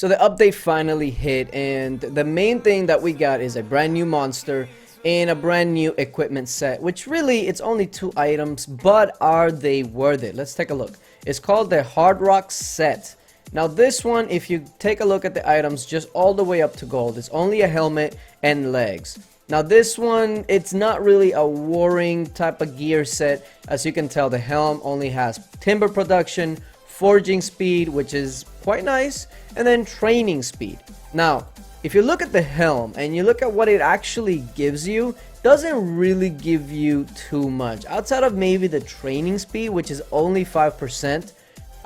So the update finally hit, and the main thing that we got is a brand new monster and a brand new equipment set, which really it's only 2 items, but are they worth it? Let's take a look. It's called the Hardrox set. Now this one, if you take a look at the items just all the way up to gold, it's only a helmet and legs. Now this one, it's not really a warring type of gear set. As you can tell, the helm only has timber production, forging speed, which is quite nice, and then training speed. Now, if you look at the helm and you look at what it actually gives you, doesn't really give you too much. Outside of maybe the training speed, which is only 5%,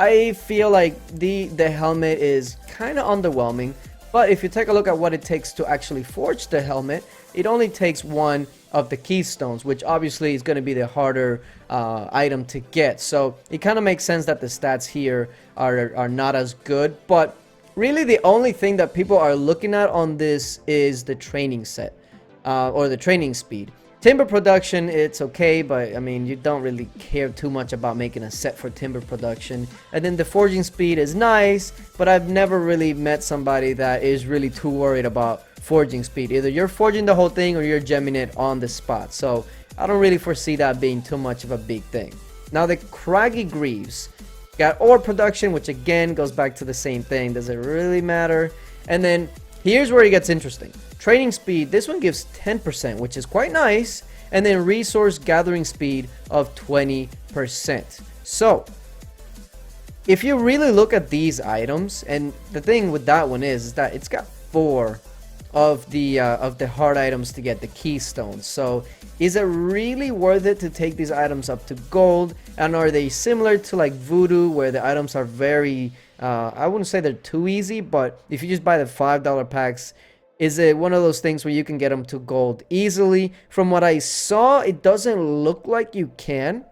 I feel like the helmet is kind of underwhelming. But if you take a look at what it takes to actually forge the helmet, it only takes one of the keystones, which obviously is going to be the harder item to get. So it kind of makes sense that the stats here are not as good. But really the only thing that people are looking at on this is the training set or the training speed. Timber production, it's okay, but I mean, you don't really care too much about making a set for timber production. And then the forging speed is nice, but I've never really met somebody that is really too worried about forging speed. Either you're forging the whole thing or you're gemming it on the spot. So I don't really foresee that being too much of a big thing. Now the craggy greaves got ore production, which again goes back to the same thing. Does it really matter? And then here's where it gets interesting. Training speed, this one gives 10%, which is quite nice. And then resource gathering speed of 20%. So if you really look at these items, and the thing with that one is that it's got 4 of the hard items to get the keystones. So is it really worth it to take these items up to gold? And are they similar to like Voodoo, where the items are very I wouldn't say they're too easy, but if you just buy the $5 packs, is it one of those things where you can get them to gold easily? From what I saw, it doesn't look like you can.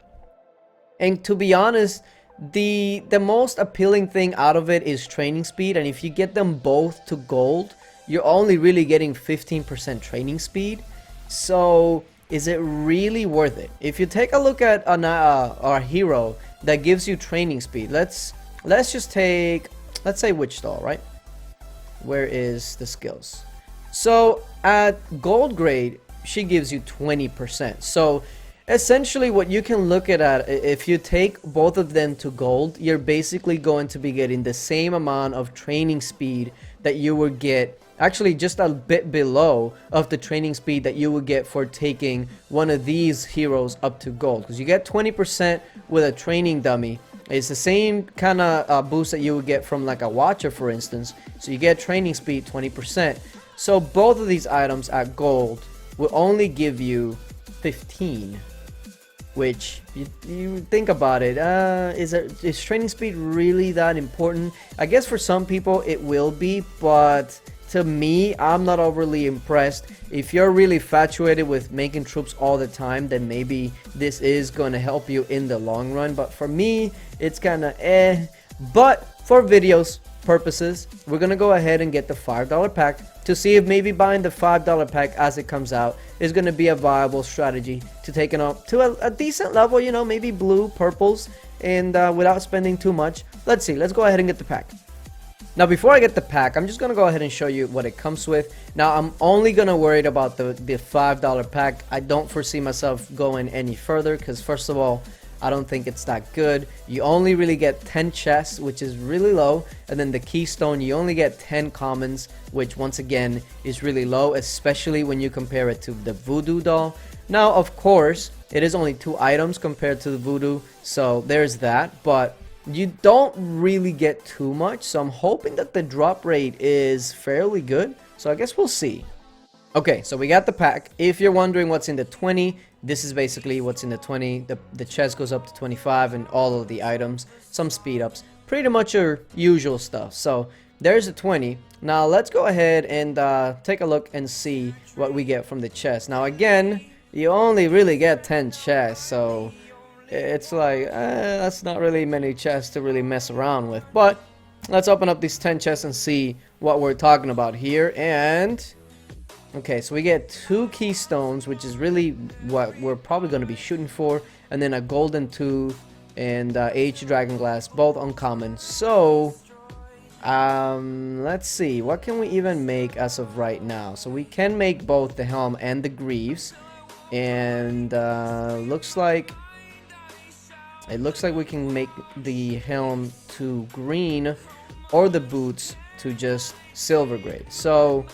And to be honest, the most appealing thing out of it is training speed. And if you get them both to gold, you're only really getting 15% training speed. So is it really worth it? If you take a look at our hero that gives you training speed, let's just take, let's say Witch Doll, right? Where is the skills? So at gold grade, she gives you 20%. So essentially what you can look at, if you take both of them to gold, you're basically going to be getting the same amount of training speed that you would get, actually just a bit below of the training speed that you would get for taking one of these heroes up to gold. Because you get 20% with a training dummy. It's the same kind of boost that you would get from like a Watcher, for instance. So you get training speed 20%. So both of these items at gold will only give you 15. Which, you think about it, is training speed really that important? I guess for some people it will be, but to me, I'm not overly impressed. If you're really infatuated with making troops all the time, then maybe this is going to help you in the long run. But for me, it's kind of eh. But for videos purposes, we're going to go ahead and get the $5 pack to see if maybe buying the $5 pack as it comes out is going to be a viable strategy to take it up to a decent level, you know, maybe blue, purples, and without spending too much. Let's see. Let's go ahead and get the pack. Now before I get the pack, I'm just going to go ahead and show you what it comes with. Now I'm only going to worry about the $5 pack. I don't foresee myself going any further because first of all, I don't think it's that good. You only really get 10 chests, which is really low. And then the keystone, you only get 10 commons, which once again is really low, especially when you compare it to the Voodoo doll. Now, of course, it is only 2 items compared to the Voodoo. So there's that. But you don't really get too much. So I'm hoping that the drop rate is fairly good. So I guess we'll see. Okay, so we got the pack. If you're wondering what's in the 20, this is basically what's in the 20. The chest goes up to 25 and all of the items, some speed ups, pretty much your usual stuff. So there's the 20. Now let's go ahead and take a look and see what we get from the chest. Now again, you only really get 10 chests, so it's like that's not really many chests to really mess around with. But let's open up these 10 chests and see what we're talking about here. And okay, so we get 2 keystones, which is really what we're probably going to be shooting for, and then a golden tooth and H dragon glass, both uncommon. So Let's see, what can we even make as of right now? So we can make both the helm and the greaves, and it looks like we can make the helm to green or the boots to just silver grade. So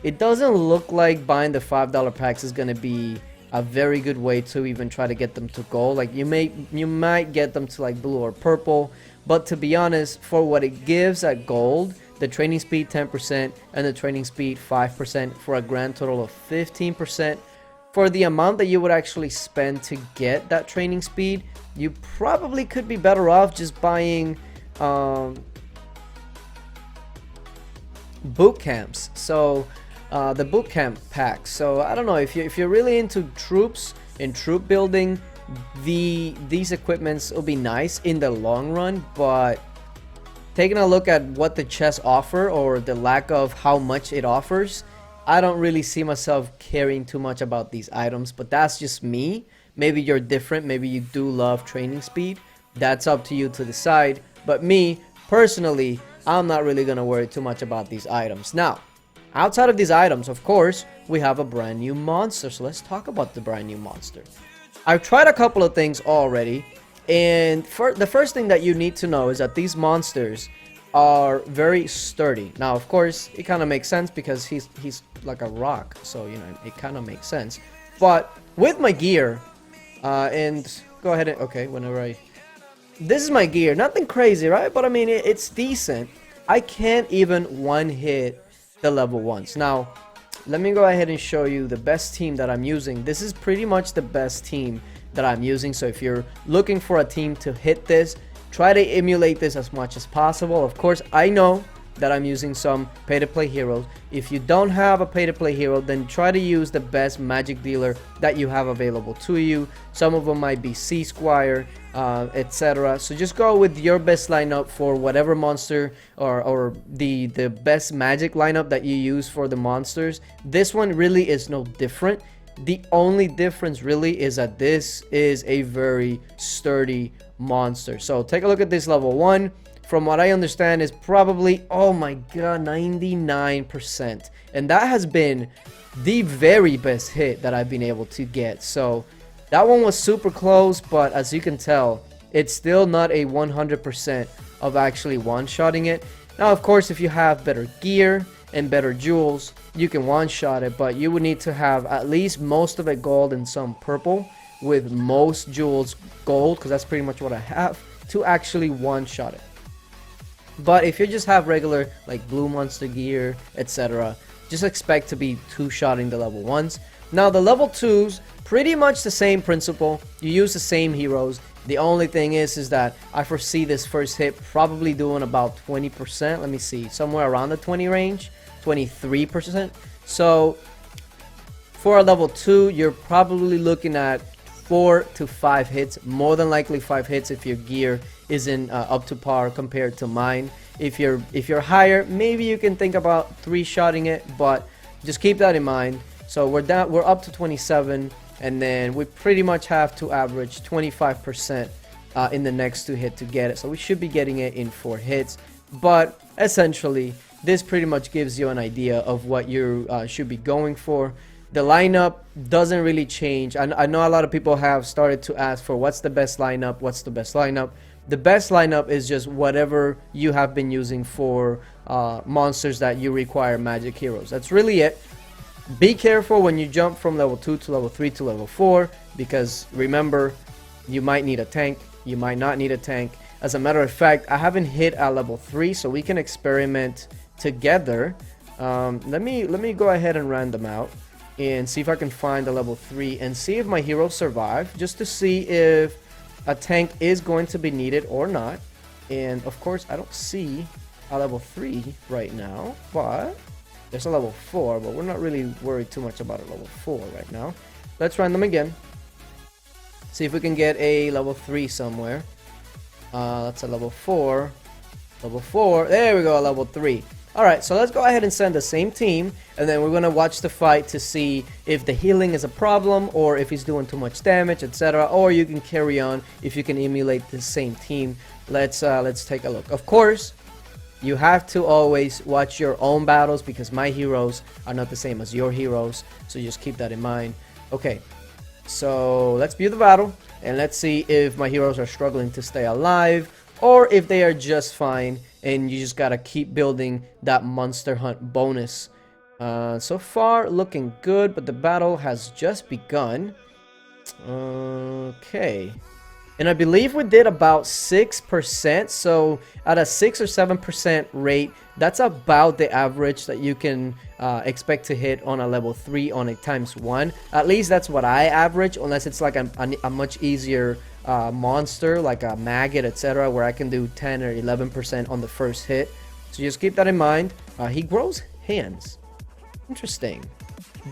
it doesn't look like buying the $5 packs is gonna be a very good way to even try to get them to gold. Like you might get them to like blue or purple, but to be honest, for what it gives at gold, the training speed 10% and the training speed 5% for a grand total of 15%. For the amount that you would actually spend to get that training speed, you probably could be better off just buying boot camps. So the boot camp packs. So I don't know, if you're really into troops and troop building, these equipments will be nice in the long run, but taking a look at what the chests offer or the lack of how much it offers, I don't really see myself caring too much about these items. But that's just me. Maybe you're different, maybe you do love training speed. That's up to you to decide. But me personally, I'm not really gonna worry too much about these items. Now, outside of these items, of course, we have a brand new monster. So let's talk about the brand new monster. I've tried a couple of things already, and the first thing that you need to know is that these monsters are very sturdy. Now, of course, it kind of makes sense because he's like a rock, so you know it kind of makes sense. But with my gear, and go ahead and okay, this is my gear, nothing crazy, right? But I mean, it's decent. I can't even one hit the level 1s. Now, let me go ahead and show you the best team that I'm using. This is pretty much the best team that I'm using. So if you're looking for a team to hit this, try to emulate this as much as possible. Of course, I know that I'm using some pay-to-play heroes. If you don't have a pay-to-play hero, then try to use the best magic dealer that you have available to you. Some of them might be Sea Squire, etc. So just go with your best lineup for whatever monster or the best magic lineup that you use for the monsters. This one really is no different. The only difference really is that this is a very sturdy monster. So take a look at this level 1. From what I understand is probably, oh my god, 99%. And that has been the very best hit that I've been able to get. So that one was super close, but as you can tell, it's still not a 100% of actually one-shotting it. Now, of course, if you have better gear and better jewels, you can one-shot it, but you would need to have at least most of it gold and some purple, with most jewels gold, because that's pretty much what I have, to actually one-shot it. But if you just have regular like blue monster gear, etc., just expect to be two-shotting the level 1s. Now the level 2s, pretty much the same principle. You use the same heroes. The only thing is that I foresee this first hit probably doing about 20%. Let me see, somewhere around the 20 range, 23%. So for a level 2, you're probably looking at 4 to 5 hits, more than likely 5 hits if your gear isn't up to par compared to mine. If you're higher, maybe you can think about 3-shotting it, but just keep that in mind. So we're up to 27, and then we pretty much have to average 25% in the next 2 hit to get it. So we should be getting it in 4 hits, but essentially this pretty much gives you an idea of what you should be going for. The lineup doesn't really change. I know a lot of people have started to ask for what's the best lineup, what's the best lineup. The best lineup is just whatever you have been using for monsters that you require magic heroes. That's really it. Be careful when you jump from level 2 to level 3 to level 4, because remember, you might need a tank, you might not need a tank. As a matter of fact, I haven't hit at level 3, so we can experiment together. Let me go ahead and random out and see if I can find a level 3 and see if my heroes survive, just to see if a tank is going to be needed or not. And of course, I don't see a level 3 right now, but there's a level 4, but we're not really worried too much about a level 4 right now. Let's random again, see if we can get a level 3 somewhere. That's a level 4. Level 4, there we go, a level 3. Alright, so let's go ahead and send the same team, and then we're going to watch the fight to see if the healing is a problem, or if he's doing too much damage, etc. Or you can carry on if you can emulate the same team. Let's take a look. Of course, You have to always watch your own battles because my heroes are not the same as your heroes. So just keep that in mind. Okay, so let's view the battle and let's see if my heroes are struggling to stay alive or if they are just fine and you just gotta keep building that monster hunt bonus. So far looking good, but the battle has just begun. Okay. And I believe we did about 6%, so at a 6 or 7% rate, that's about the average that you can expect to hit on a level 3 on a ×1. At least that's what I average, unless it's like a much easier monster, like a maggot, etc., where I can do 10 or 11% on the first hit. So just keep that in mind. He grows hands. Interesting.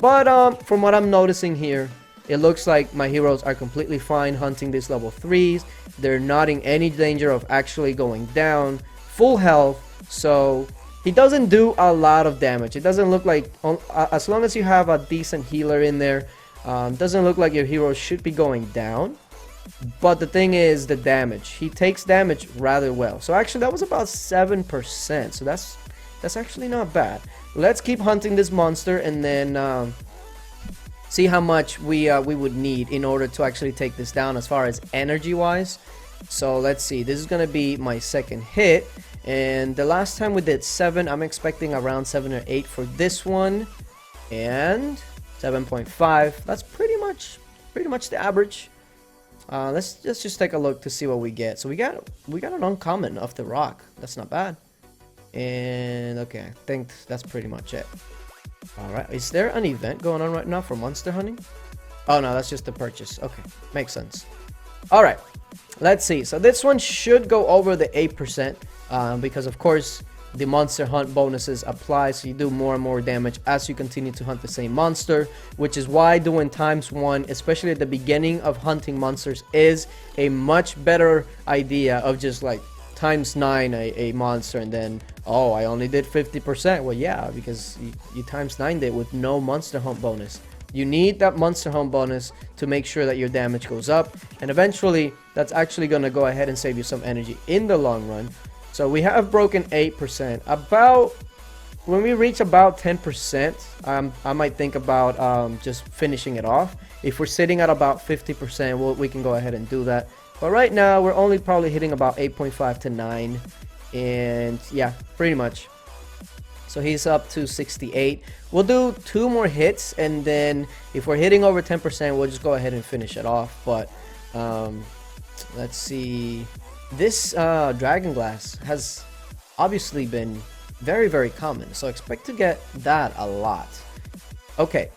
But from what I'm noticing here, it looks like my heroes are completely fine hunting these level 3s. They're not in any danger of actually going down. Full health, so he doesn't do a lot of damage. It doesn't look like, as long as you have a decent healer in there, doesn't look like your hero should be going down. But the thing is the damage. He takes damage rather well. So actually that was about 7%. So that's actually not bad. Let's keep hunting this monster and then see how much we would need in order to actually take this down as far as energy wise. So let's see, this is gonna be my second hit, and the last time we did 7, I'm expecting around 7 or 8 for this one, and 7.5. That's pretty much the average. Let's just take a look to see what we get. So we got an uncommon off the rock. That's not bad. And okay, I think that's pretty much it. Alright, is there an event going on right now for monster hunting? Oh no, that's just the purchase. Okay, makes sense. Alright, let's see. So this one should go over the 8%, because of course the monster hunt bonuses apply, so you do more and more damage as you continue to hunt the same monster, which is why doing ×1, especially at the beginning of hunting monsters, is a much better idea of just like ×9 a monster and then, oh, I only did 50%. Well, yeah, because you ×9 it with no monster hunt bonus. You need that monster hunt bonus to make sure that your damage goes up, and eventually that's actually going to go ahead and save you some energy in the long run. So we have broken 8%. About when we reach about 10%, I might think about just finishing it off. If we're sitting at about 50%, we can go ahead and do that. But right now, we're only probably hitting about 8.5 to 9. And yeah, pretty much. So he's up to 68. We'll do 2 more hits. And then if we're hitting over 10%, we'll just go ahead and finish it off. But let's see. This Dragon Glass has obviously been very, very common. So expect to get that a lot. Okay.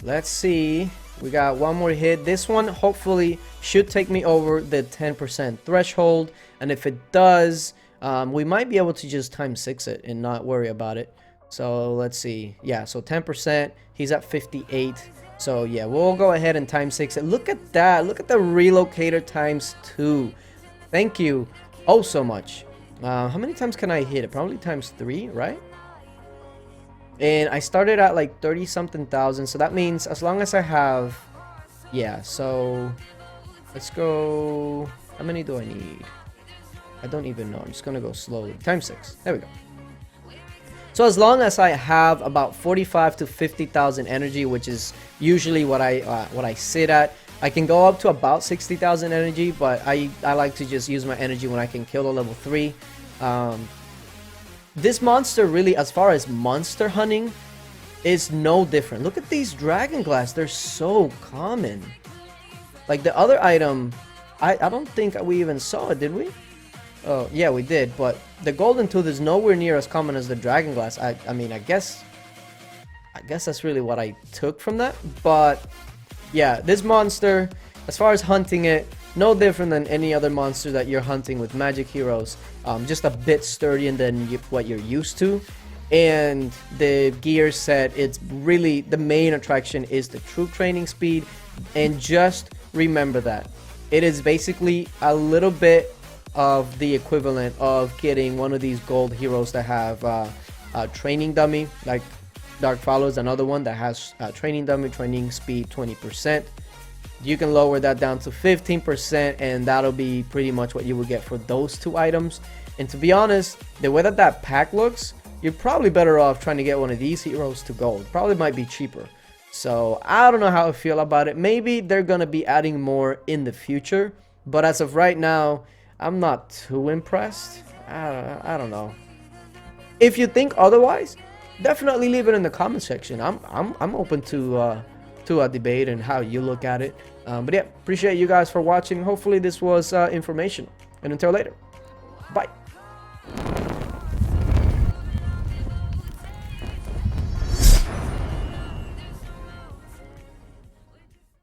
Let's see. We got one more hit. This one hopefully should take me over the 10% threshold, and if it does, we might be able to just ×6 it and not worry about it. So let's see. Yeah, so 10%. He's at 58. So yeah, we'll go ahead and ×6 it. Look at that. Look at the relocator ×2. Thank you oh so much. How many times can I hit it? Probably ×3, right? And I started at like 30 something thousand, so that means as long as I have, yeah, so let's go, how many do I need? I don't even know. I'm just gonna go slowly. ×6. There we go. So as long as I have about 45 to 50,000 energy, which is usually what I sit at, I can go up to about 60,000 energy, but I like to just use my energy when I can kill a level 3. This monster really, as far as monster hunting, is no different. Look at these Dragon Glass. They're so common. Like the other item, I don't think we even saw it, did we? Oh, yeah, we did. But the Golden Tooth is nowhere near as common as the Dragon Glass. I mean, I guess that's really what I took from that. But yeah, this monster, as far as hunting it, no different than any other monster that you're hunting with magic heroes. Just a bit sturdier than what you're used to. And the gear set, it's really, the main attraction is the troop training speed. And just remember that. It is basically a little bit of the equivalent of getting one of these gold heroes that have a training dummy. Like Dark Follow is another one that has training dummy, training speed 20%. You can lower that down to 15%, and that'll be pretty much what you will get for those 2 items. And to be honest, the way that that pack looks, you're probably better off trying to get one of these heroes to gold. Probably might be cheaper. So I don't know how I feel about it. Maybe they're going to be adding more in the future. But as of right now, I'm not too impressed. I don't know. If you think otherwise, definitely leave it in the comment section. I'm open to a debate and how you look at it. But yeah, appreciate you guys for watching. Hopefully this was informational. And until later, bye.